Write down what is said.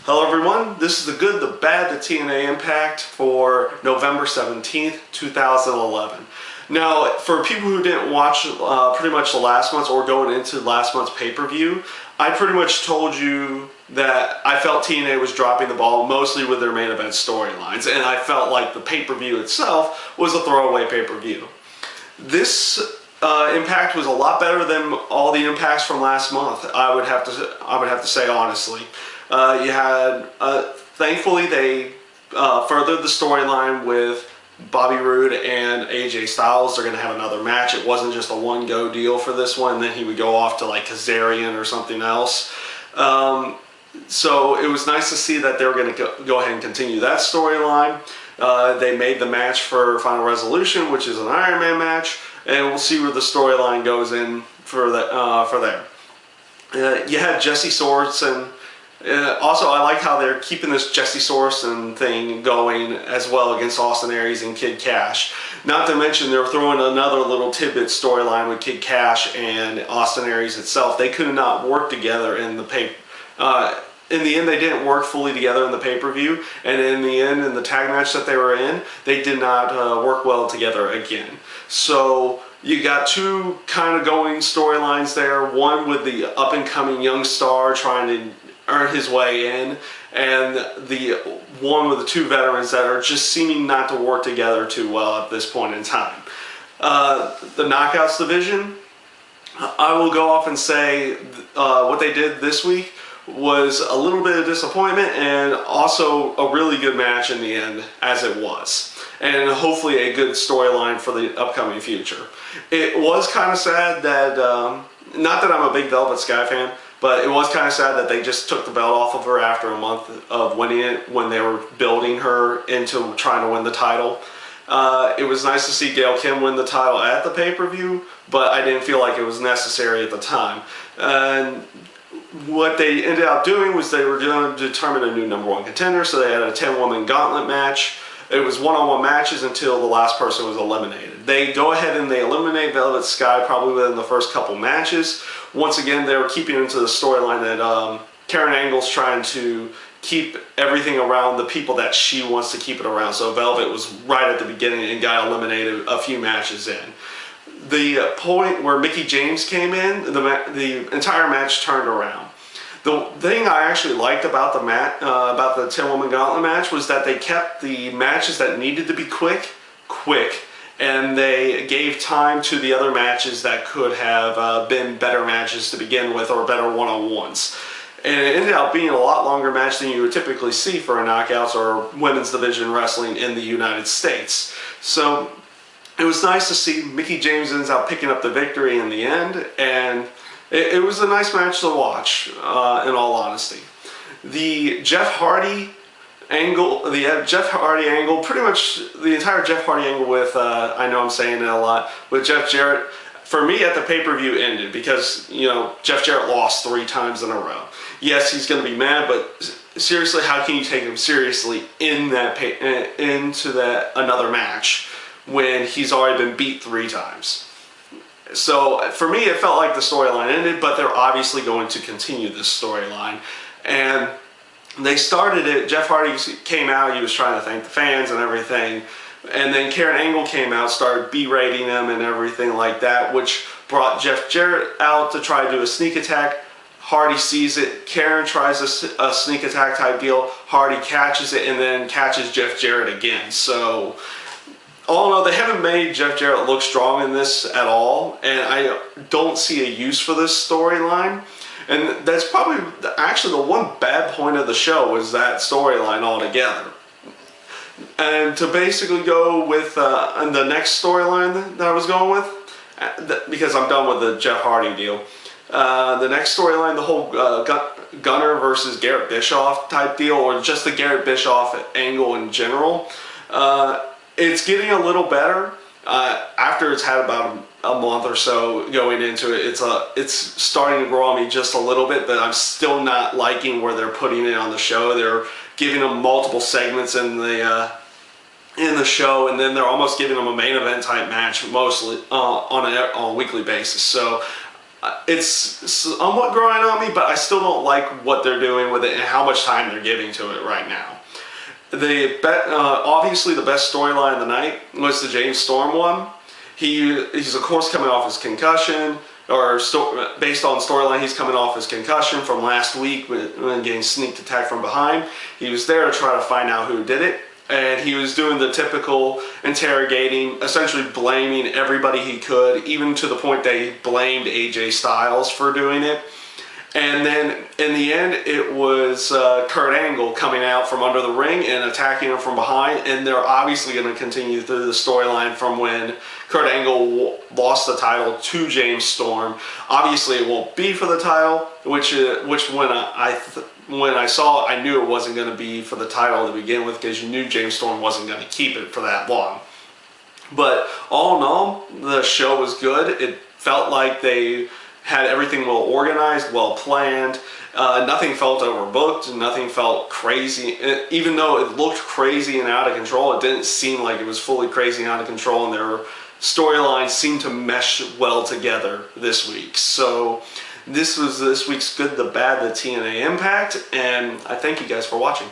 Hello everyone, this is the good, the bad, the TNA Impact for November 17th, 2011. Now, for people who didn't watch pretty much the last month's or going into last month's pay-per-view, I pretty much told you that I felt TNA was dropping the ball mostly with their main event storylines, and I felt like the pay-per-view itself was a throwaway pay-per-view. This Impact was a lot better than all the impacts from last month. I would have to say honestly. Thankfully they furthered the storyline with Bobby Roode and AJ Styles. They're going to have another match. It wasn't just a one-go deal for this one, and then he would go off to like Kazarian or something else. So it was nice to see that they were going to go ahead and continue that storyline. They made the match for Final Resolution, which is an Iron Man match, and we'll see where the storyline goes in for there. You had Jesse Sorensen. Also, I like how they're keeping this Jesse Sorensen thing going as well against Austin Aries and Kid Kash. Not to mention they're throwing another little tidbit storyline with Kid Kash and Austin Aries itself. They could not work together in the in the end, they didn't work fully together in the pay-per-view, and in the end, in the tag match that they were in, they did not work well together again. So you got two kind of going storylines there. One with the up-and-coming young star trying to earn his way in, and the one with the two veterans that are just seeming not to work together too well at this point in time. The Knockouts division, I will go off and say what they did this week was a little bit of disappointment and also a really good match in the end, as it was, and hopefully a good storyline for the upcoming future. It was kind of sad that, not that I'm a big Velvet Sky fan, but it was kind of sad that they just took the belt off of her after a month of winning it when they were building her into trying to win the title. It was nice to see Gail Kim win the title at the pay-per-view, but I didn't feel like it was necessary at the time. And what they ended up doing was they were going to determine a new #1 contender, so they had a 10-woman gauntlet match. It was one-on-one matches until the last person was eliminated. They go ahead and they eliminate Velvet Sky probably within the first couple matches. Once again, they were keeping into the storyline that Karen Angle's trying to keep everything around the people that she wants to keep it around. So Velvet was right at the beginning and got eliminated a few matches in. The point where Mickie James came in, the entire match turned around. The thing I actually liked about the 10-woman gauntlet match was that they kept the matches that needed to be quick, and they gave time to the other matches that could have been better matches to begin with or better one-on-ones. And it ended up being a lot longer match than you would typically see for a Knockouts or women's division wrestling in the United States. So it was nice to see Mickie James ends up picking up the victory in the end, and it was a nice match to watch, in all honesty. The Jeff Hardy angle, pretty much the entire Jeff Hardy angle with, I know I'm saying it a lot, with Jeff Jarrett, for me at the pay-per-view ended because, you know, Jeff Jarrett lost 3 times in a row. Yes, he's going to be mad, but seriously, how can you take him seriously into that another match when he's already been beat 3 times? So for me, it felt like the storyline ended, but they're obviously going to continue this storyline. And they started it, Jeff Hardy came out, he was trying to thank the fans and everything. And then Karen Angle came out, started berating him and everything like that, which brought Jeff Jarrett out to try to do a sneak attack. Hardy sees it, Karen tries a sneak attack type deal, Hardy catches it and then catches Jeff Jarrett again. So all in all, they haven't made Jeff Jarrett look strong in this at all, and I don't see a use for this storyline. And that's probably actually the one bad point of the show was that storyline altogether. And to basically go with the next storyline that I was going with, because I'm done with the Jeff Hardy deal, the next storyline, the whole Gunner versus Garrett Bischoff type deal, or just the Garrett Bischoff angle in general, it's getting a little better after it's had about a month or so going into it. It's starting to grow on me just a little bit, but I'm still not liking where they're putting it on the show. They're giving them multiple segments in the show, and then they're almost giving them a main event type match mostly on a weekly basis. So It's somewhat growing on me, but I still don't like what they're doing with it and how much time they're giving to it right now. Obviously the best storyline of the night was the James Storm one. He's of course coming off his concussion, or based on storyline, he's coming off his concussion from last week when getting sneak attacked from behind. He was there to try to find out who did it, and he was doing the typical interrogating, essentially blaming everybody he could, even to the point that he blamed AJ Styles for doing it. And then in the end, it was Kurt Angle coming out from under the ring and attacking him from behind. And they're obviously going to continue through the storyline from when Kurt Angle lost the title to James Storm. Obviously, it won't be for the title, which when I saw it, I knew it wasn't going to be for the title to begin with, because you knew James Storm wasn't going to keep it for that long. But all in all, the show was good. It felt like they had everything well organized, well planned. Nothing felt overbooked. Nothing felt crazy. Even though it looked crazy and out of control, it didn't seem like it was fully crazy and out of control, and their storylines seemed to mesh well together this week. So this was this week's Good, the Bad, the TNA Impact, and I thank you guys for watching.